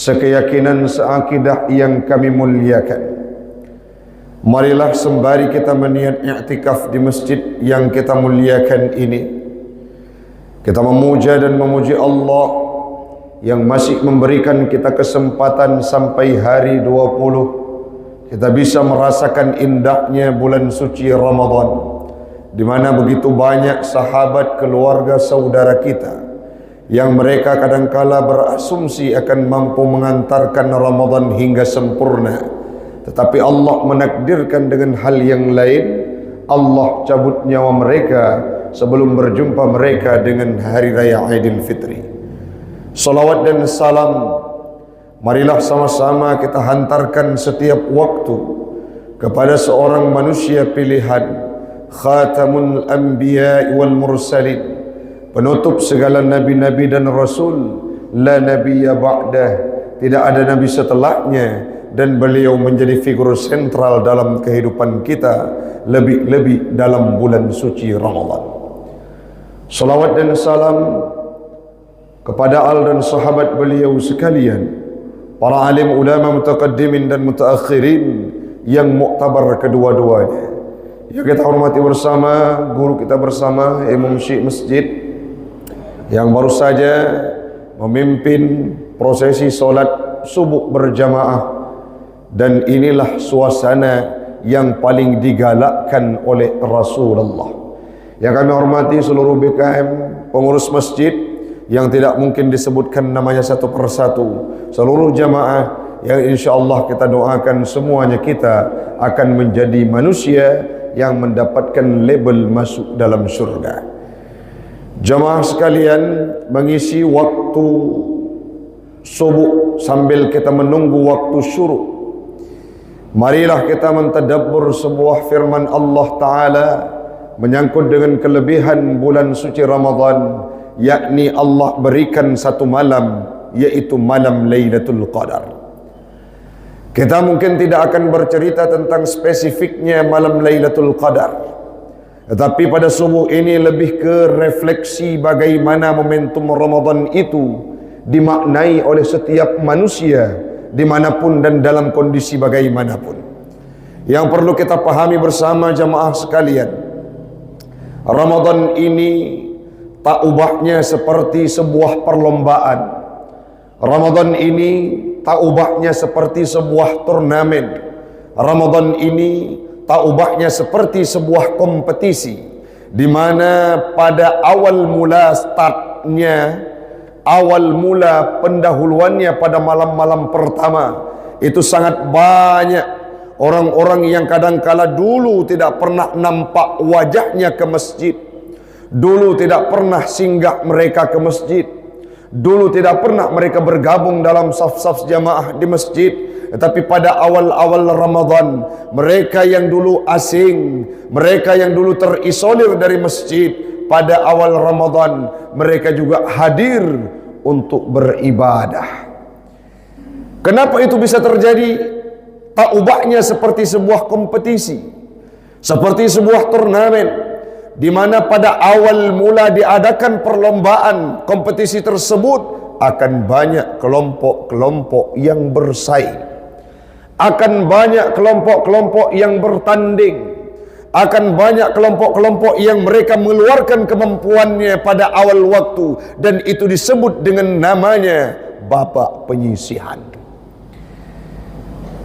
sekeyakinan seakidah yang kami muliakan. Marilah sembari kita meniat i'tikaf di masjid yang kita muliakan ini, kita memuja dan memuji Allah yang masih memberikan kita kesempatan sampai hari 20 kita bisa merasakan indahnya bulan suci Ramadan, di mana begitu banyak sahabat, keluarga, saudara kita yang mereka kadangkala berasumsi akan mampu mengantarkan Ramadan hingga sempurna, tetapi Allah menakdirkan dengan hal yang lain. Allah cabut nyawa mereka sebelum berjumpa mereka dengan hari raya Aidil Fitri. Salawat dan salam marilah sama-sama kita hantarkan setiap waktu kepada seorang manusia pilihan, Khatamul Anbiya wal Mursalin, penutup segala nabi-nabi dan rasul, la nabiyya ba'dah, tidak ada nabi setelahnya, dan beliau menjadi figur sentral dalam kehidupan kita, lebih-lebih dalam bulan suci Ramadan. Salawat dan salam kepada al dan sahabat beliau sekalian, para alim ulama mutaqaddimin dan mutaakhirin yang muktabar kedua-duanya, yang kita hormati bersama, guru kita bersama, Imam Syekh Masjid yang baru saja memimpin prosesi solat subuh berjamaah. Dan inilah suasana yang paling digalakkan oleh Rasulullah. Yang kami hormati seluruh BKM, pengurus masjid yang tidak mungkin disebutkan namanya satu persatu, seluruh jamaah yang insyaAllah kita doakan semuanya kita akan menjadi manusia yang mendapatkan label masuk dalam surga. Jamaah sekalian, mengisi waktu subuh sambil kita menunggu waktu syuruk, marilah kita mentadabbur sebuah firman Allah Ta'ala menyangkut dengan kelebihan bulan suci Ramadan, yakni Allah berikan satu malam, yaitu malam Lailatul Qadar. Kita mungkin tidak akan bercerita tentang spesifiknya malam Lailatul Qadar, tetapi pada subuh ini lebih ke refleksi bagaimana momentum Ramadan itu dimaknai oleh setiap manusia dimanapun dan dalam kondisi bagaimanapun. Yang perlu kita pahami bersama jamaah sekalian, Ramadan ini tak ubahnya seperti sebuah perlombaan. Ramadan ini tak ubahnya seperti sebuah turnamen. Ramadan ini tak ubahnya seperti sebuah kompetisi, di mana pada awal mula startnya, awal mula pendahuluannya pada malam-malam pertama itu sangat banyak orang-orang yang kadangkala dulu tidak pernah nampak wajahnya ke masjid, dulu tidak pernah singgah mereka ke masjid, dulu tidak pernah mereka bergabung dalam saf-saf jamaah di masjid, tetapi pada awal-awal Ramadan mereka yang dulu asing, mereka yang dulu terisolir dari masjid, pada awal Ramadan mereka juga hadir untuk beribadah. Kenapa itu bisa terjadi? Tak ubahnya seperti sebuah kompetisi, seperti sebuah turnamen, di mana pada awal mula diadakan perlombaan, kompetisi tersebut akan banyak kelompok-kelompok yang bersaing, akan banyak kelompok-kelompok yang bertanding, akan banyak kelompok-kelompok yang mereka mengeluarkan kemampuannya pada awal waktu, dan itu disebut dengan namanya babak penyisihan.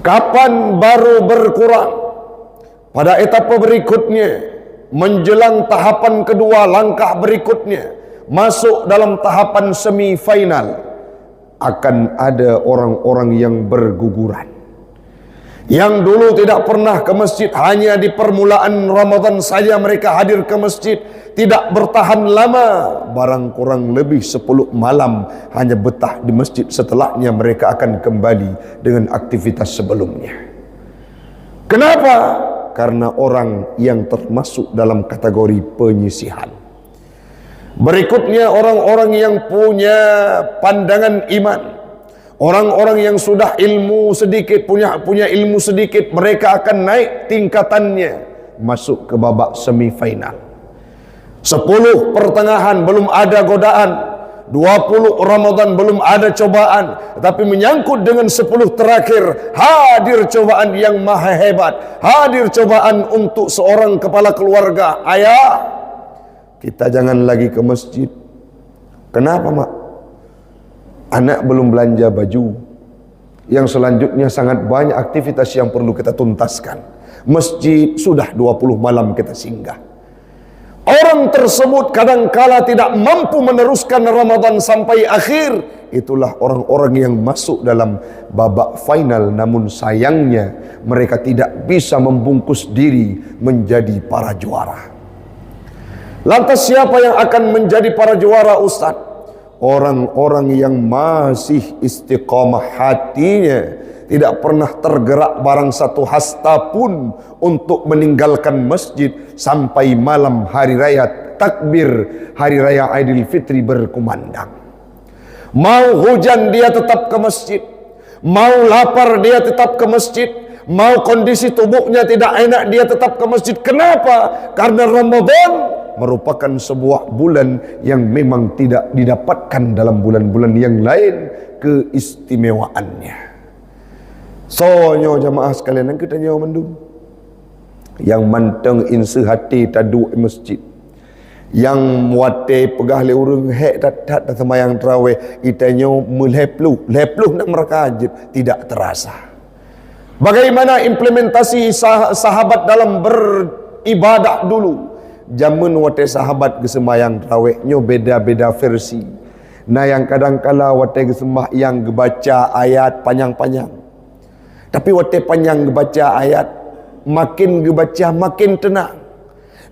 Kapan baru berkurang? Pada etapa berikutnya, menjelang tahapan kedua, langkah berikutnya, masuk dalam tahapan semifinal, akan ada orang-orang yang berguguran. Yang dulu tidak pernah ke masjid, hanya di permulaan Ramadan saja mereka hadir ke masjid, tidak bertahan lama, barang kurang lebih 10 malam hanya betah di masjid, setelahnya mereka akan kembali dengan aktivitas sebelumnya. Kenapa? Karena orang yang termasuk dalam kategori penyisihan. Berikutnya orang-orang yang punya pandangan iman, orang-orang yang sudah ilmu sedikit, punya ilmu sedikit, mereka akan naik tingkatannya, masuk ke babak semifinal. 10 pertengahan belum ada godaan, 20 Ramadan belum ada cobaan, tapi menyangkut dengan 10 terakhir hadir cobaan yang maha hebat, hadir cobaan untuk seorang kepala keluarga. Ayah, kita jangan lagi ke masjid. Kenapa, Mak? Anak belum belanja baju. Yang selanjutnya sangat banyak aktivitas yang perlu kita tuntaskan. Masjid sudah 20 malam kita singgah. Orang tersebut kadangkala tidak mampu meneruskan Ramadan sampai akhir. Itulah orang-orang yang masuk dalam babak final, namun sayangnya mereka tidak bisa membungkus diri menjadi para juara. Lantas siapa yang akan menjadi para juara, Ustaz? Orang-orang yang masih istiqamah hatinya, tidak pernah tergerak barang satu hasta pun untuk meninggalkan masjid sampai malam hari raya takbir hari raya Aidil Fitri berkumandang. Mau hujan dia tetap ke masjid, mau lapar dia tetap ke masjid, mau kondisi tubuhnya tidak enak dia tetap ke masjid. Kenapa? Karena Ramadan merupakan sebuah bulan yang memang tidak didapatkan dalam bulan-bulan yang lain keistimewaannya. Sonyo jamaah sekalian, yang kita nyawa mendung yang manteng insu hati tadu masjid, yang muate pegah le urung hek dat semayang tarawih itanyo melhepluh nak merakajib tidak terasa. Bagaimana implementasi sahabat dalam beribadah dulu? Jamun wate sahabat kesemayang tarawih nyo beda-beda versi. Nah yang kadang-kala wate kesemah yang baca ayat panjang-panjang. Tapi waktu panjang baca ayat, makin baca makin tenang.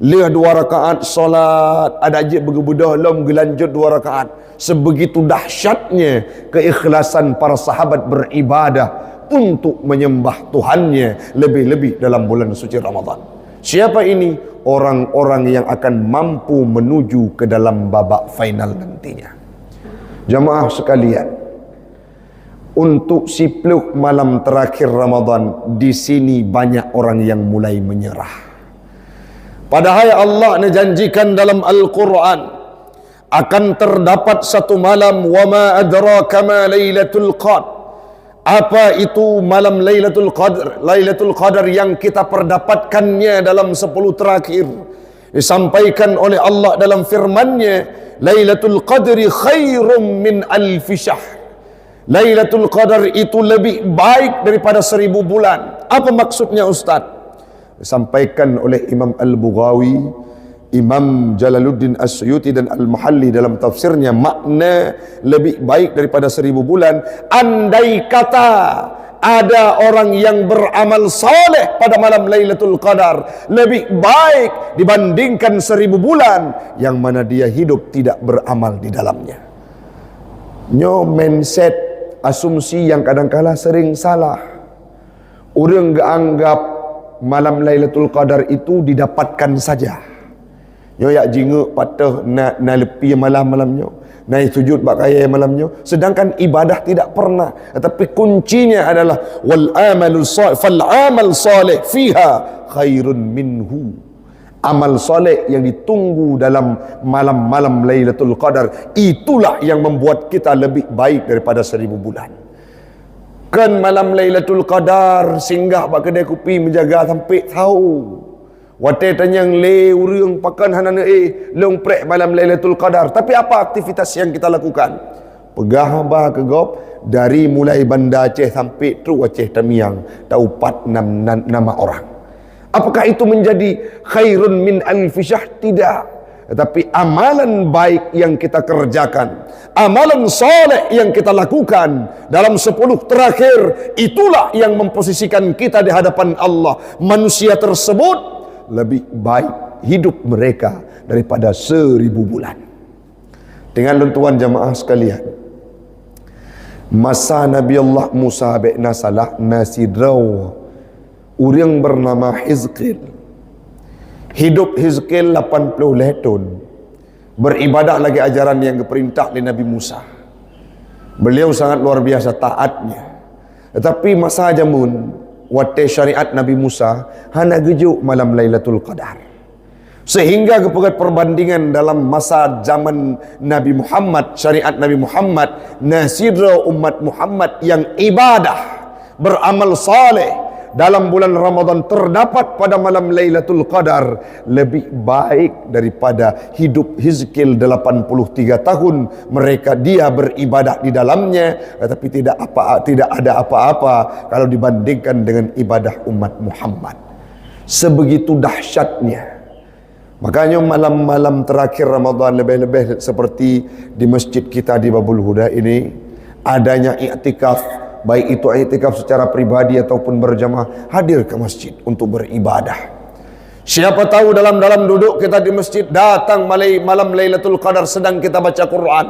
Leh 2 rakaat solat, ada je bergebudah lom gelanjut 2 rakaat. Sebegitu dahsyatnya keikhlasan para sahabat beribadah untuk menyembah Tuhannya, lebih-lebih dalam bulan suci Ramadan. Siapa ini? Orang-orang yang akan mampu menuju ke dalam babak final nantinya. Jamaah sekalian, untuk 10 malam terakhir Ramadan, di sini banyak orang yang mulai menyerah. Padahal Allah menjanjikan dalam Al-Quran akan terdapat satu malam, wa ma adraka ma lailatul qadr. Apa itu malam Lailatul Qadar? Lailatul Qadar yang kita perdapatkannya dalam 10 terakhir. Disampaikan oleh Allah dalam firman-Nya, Lailatul Qadri khairum min alfi syahr. Lailatul Qadar itu lebih baik daripada 1000 bulan. Apa maksudnya, Ustaz? Disampaikan oleh Imam Al-Bughawi, Imam Jalaluddin As-Suyuti dan Al-Mahalli dalam tafsirnya, makna lebih baik daripada 1000 bulan. Andai kata ada orang yang beramal saleh pada malam Lailatul Qadar, lebih baik dibandingkan 1000 bulan yang mana dia hidup tidak beramal di dalamnya. Nyo mindset, asumsi yang kadang-kala sering salah. Orang anggap malam Lailatul Qadar itu didapatkan saja. Nyo yak jinguk patah na lepi malam-malamnya, naik sujud bak kaya malamnya, sedangkan ibadah tidak pernah. Tetapi kuncinya adalah wal amalul salih, fal amal salih fiha khairun minhu. Amal soleh yang ditunggu dalam malam-malam Lailatul Qadar, itulah yang membuat kita lebih baik daripada 1000 bulan. Kan malam Lailatul Qadar singgah bak kedai kopi menjaga sampai tahu. Wate tanyang le urang pakan hanana long prek malam Lailatul Qadar. Tapi apa aktivitas yang kita lakukan? Pegah bah ke gop dari mulai Banda Aceh sampai Truk Aceh Tamiang, taupat 6 nama orang. Apakah itu menjadi khairun min alfi syahr? Tidak. Tetapi amalan baik yang kita kerjakan, amalan soleh yang kita lakukan dalam 10 terakhir, itulah yang memposisikan kita di hadapan Allah. Manusia tersebut lebih baik hidup mereka daripada 1000 bulan. Dengan tuan jamaah sekalian, masa Nabi Allah Musa bin Nasalah nasidraw, orang bernama Hizqil. Hidup Hizqil 80 tahun, beribadah lagi ajaran yang diperintah oleh Nabi Musa. Beliau sangat luar biasa taatnya. Tetapi masa jamun wate syariat Nabi Musa hana gejuk malam Lailatul Qadar. Sehingga kepada perbandingan dalam masa zaman Nabi Muhammad, syariat Nabi Muhammad, nasira umat Muhammad yang ibadah, beramal saleh dalam bulan Ramadan terdapat pada malam Lailatul Qadar lebih baik daripada hidup Hizkil 83 tahun dia beribadah di dalamnya, tetapi tidak ada apa-apa kalau dibandingkan dengan ibadah umat Muhammad. Sebegitu dahsyatnya. Makanya malam-malam terakhir Ramadan, lebih-lebih seperti di masjid kita di Babul Huda ini, adanya i'tikaf, baik itu i'tikaf secara pribadi ataupun berjamaah, hadir ke masjid untuk beribadah. Siapa tahu dalam duduk kita di masjid, datang malam Lailatul Qadar, sedang kita baca Quran,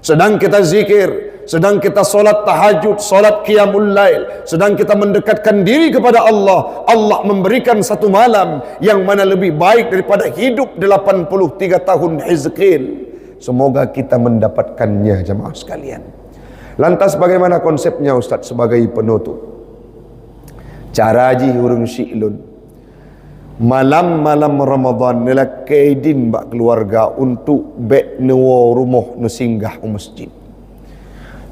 sedang kita zikir, sedang kita solat tahajud, solat qiyamul lail, sedang kita mendekatkan diri kepada Allah. Allah memberikan satu malam yang mana lebih baik daripada hidup 83 tahun Hizkil. Semoga kita mendapatkannya, jemaah sekalian. Lantas bagaimana konsepnya Ustaz sebagai penutup? Cara ji hurung syi'lun. Malam-malam Ramadan nilai kaidin bak keluarga untuk bek newo rumah nusinggah masjid.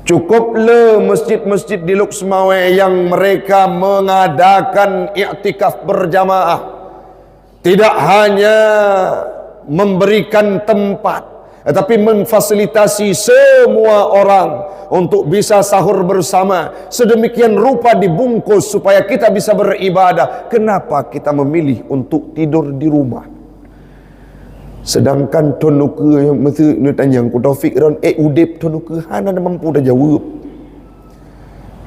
Cukup le masjid-masjid di Luxmawe yang mereka mengadakan i'tikaf berjamaah. Tidak hanya memberikan tempat, tetapi memfasilitasi semua orang untuk bisa sahur bersama. Sedemikian rupa dibungkus supaya kita bisa beribadah. Kenapa kita memilih untuk tidur di rumah? Sedangkan tonuka yang mesti ni tanya ku Taufik ron udip tonuka hana mampu dah jawab.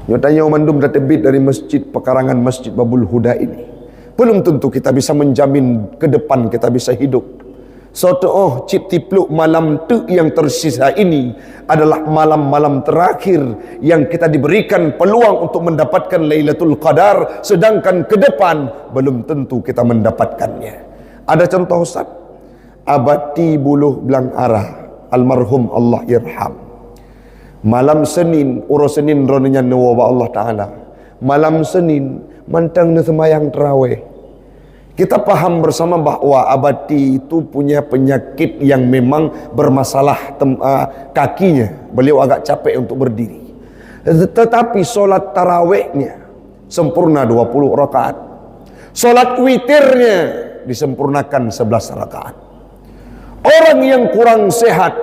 Yo tanya mandum dah terbit dari masjid pekarangan Masjid Babul Huda ini. Belum tentu kita bisa menjamin ke depan kita bisa hidup. Soto cip tipluk malam tu yang tersisa ini adalah malam-malam terakhir yang kita diberikan peluang untuk mendapatkan Lailatul Qadar, sedangkan ke depan belum tentu kita mendapatkannya. Ada contoh Ustaz? Abati Buluh Belang Arah, almarhum Allah irham. Malam Senin, urus Senin ronanya nawa Allah Ta'ala. Malam Senin, mantang na semayang terawih. Kita paham bersama bahawa Abati itu punya penyakit yang memang bermasalah kakinya. Beliau agak capek untuk berdiri. Tetapi solat tarawihnya sempurna 20 rakaat. Solat witirnya disempurnakan 11 rakaat. Orang yang kurang sehat,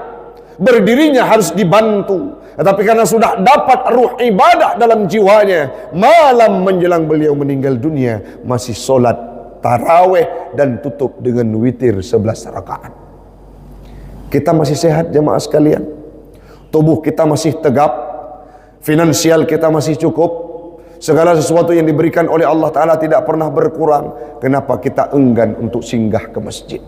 berdirinya harus dibantu. Tetapi karena sudah dapat ruh ibadah dalam jiwanya, malam menjelang beliau meninggal dunia, masih solat tarawih dan tutup dengan witir 11 rakaat. Kita masih sehat jemaah sekalian. Tubuh kita masih tegap. Finansial kita masih cukup. Segala sesuatu yang diberikan oleh Allah Ta'ala tidak pernah berkurang. Kenapa kita enggan untuk singgah ke masjid?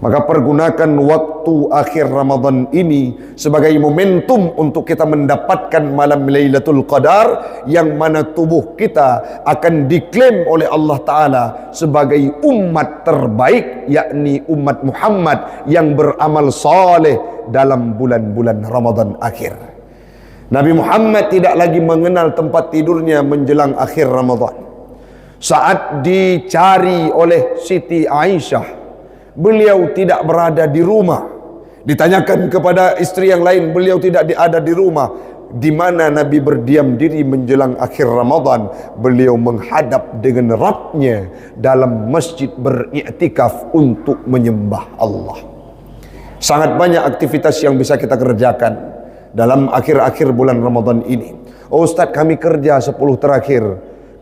Maka pergunakan waktu akhir Ramadan ini sebagai momentum untuk kita mendapatkan malam Lailatul Qadar, yang mana tubuh kita akan diklaim oleh Allah Ta'ala sebagai umat terbaik, yakni umat Muhammad yang beramal saleh dalam bulan-bulan Ramadan akhir. Nabi Muhammad tidak lagi mengenal tempat tidurnya menjelang akhir Ramadan. Saat dicari oleh Siti Aisyah, beliau tidak berada di rumah. Ditanyakan kepada istri yang lain, beliau tidak ada di rumah. Di mana Nabi berdiam diri menjelang akhir Ramadan? Beliau menghadap dengan Rabbnya dalam masjid beriktikaf untuk menyembah Allah. Sangat banyak aktivitas yang bisa kita kerjakan dalam akhir-akhir bulan Ramadan ini. Oh Ustaz, kami kerja 10 terakhir.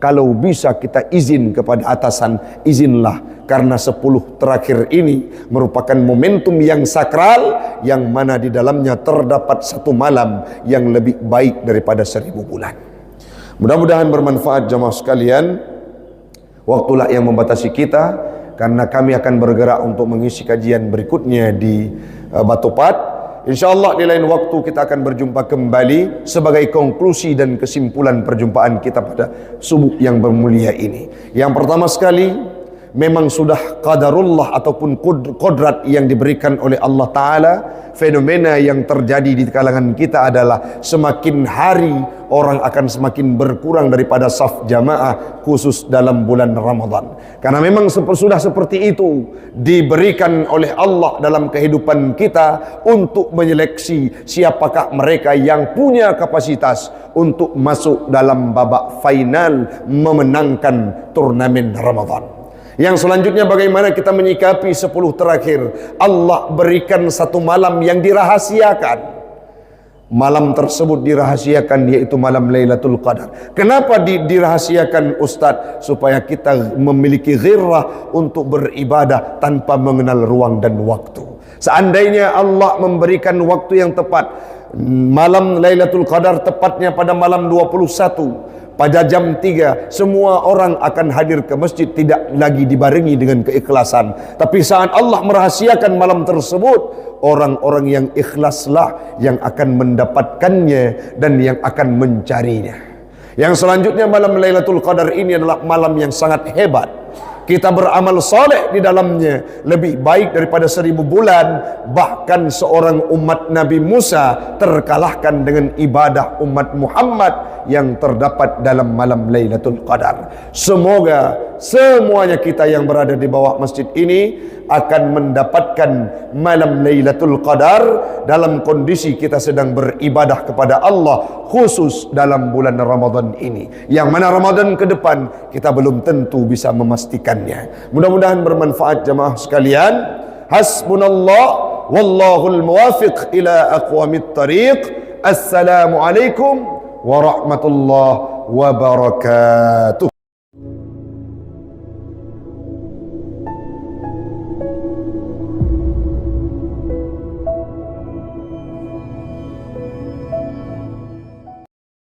Kalau bisa kita izin kepada atasan, izinlah, karena 10 terakhir ini merupakan momentum yang sakral, yang mana di dalamnya terdapat satu malam yang lebih baik daripada 1000 bulan. Mudah-mudahan bermanfaat jemaah sekalian. Waktulah yang membatasi kita, karena kami akan bergerak untuk mengisi kajian berikutnya di Batupat. InsyaAllah di lain waktu kita akan berjumpa kembali sebagai konklusi dan kesimpulan perjumpaan kita pada subuh yang bermulia ini. Yang pertama sekali, memang sudah qadarullah ataupun kodrat yang diberikan oleh Allah Ta'ala. Fenomena yang terjadi di kalangan kita adalah semakin hari orang akan semakin berkurang daripada saf jamaah, khusus dalam bulan Ramadan. Karena memang sudah seperti itu diberikan oleh Allah dalam kehidupan kita untuk menyeleksi siapakah mereka yang punya kapasitas untuk masuk dalam babak final memenangkan turnamen Ramadan. Yang selanjutnya, bagaimana kita menyikapi 10 terakhir. Allah berikan satu malam yang dirahasiakan. Malam tersebut dirahasiakan, yaitu malam Lailatul Qadar. Kenapa dirahasiakan Ustaz? Supaya kita memiliki ghirrah untuk beribadah tanpa mengenal ruang dan waktu. Seandainya Allah memberikan waktu yang tepat, malam Lailatul Qadar tepatnya pada malam 21 pada jam 3, semua orang akan hadir ke masjid, tidak lagi dibarengi dengan keikhlasan. Tapi saat Allah merahasiakan malam tersebut, orang-orang yang ikhlaslah yang akan mendapatkannya dan yang akan mencarinya. Yang selanjutnya, malam Lailatul Qadar ini adalah malam yang sangat hebat. Kita beramal soleh di dalamnya lebih baik daripada 1000 bulan. Bahkan seorang umat Nabi Musa terkalahkan dengan ibadah umat Muhammad yang terdapat dalam malam Lailatul Qadar. Semoga semuanya kita yang berada di bawah masjid ini akan mendapatkan malam Lailatul Qadar dalam kondisi kita sedang beribadah kepada Allah, khusus dalam bulan Ramadan ini. Yang mana Ramadan ke depan kita belum tentu bisa memastikannya. Mudah-mudahan bermanfaat jamaah sekalian. Hasbunallah wallahul muwafiq ila aqwamit tariq. Assalamualaikum warahmatullahi wabarakatuh.